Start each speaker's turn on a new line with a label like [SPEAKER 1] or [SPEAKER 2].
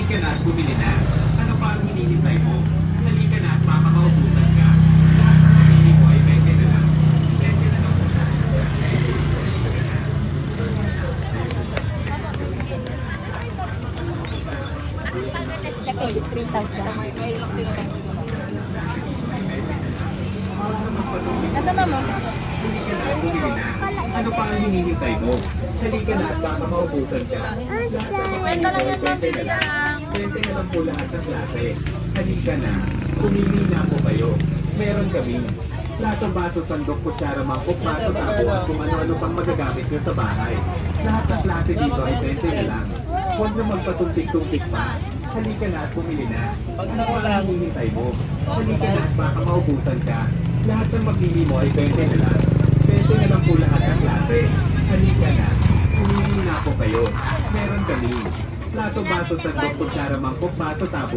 [SPEAKER 1] Halika na at bumili na. Ano pa ang hinihintay mo? Halika na at makakaubusan ka. Lahat ng pinili mo ay 20 na lang. 20 na lang po na.
[SPEAKER 2] Like 3,000. Nasama mo?
[SPEAKER 1] Halika na at bumili na. Ano pa ang hinihintay mo? Halika na at baka maubusan ka.
[SPEAKER 2] Kwento lang yan, ma'am.
[SPEAKER 1] 20 na lang. 20 na lang po lahat ng klase. Halika na. Pumili na po kayo. Meron kami. Plato, baso, sandok, kutsara, mangkok, baso, tabo, at kung ano-ano pang magagamit nyo sa bahay. Lahat ng klase dito ay 20 na lang. Huwag na magpatuntik-tuntik pa. Halika na at pumili na. Ano pa ang hinihintay mo? Halika na at baka maubusan ka. Lahat ng mapili mo ay 20 na lang. 20 na lang po lahat ng klase. Halika na. Pumili na po kayo. Meron kami. Plato, baso, sandok, kutsara, mangkok, baso, tabo.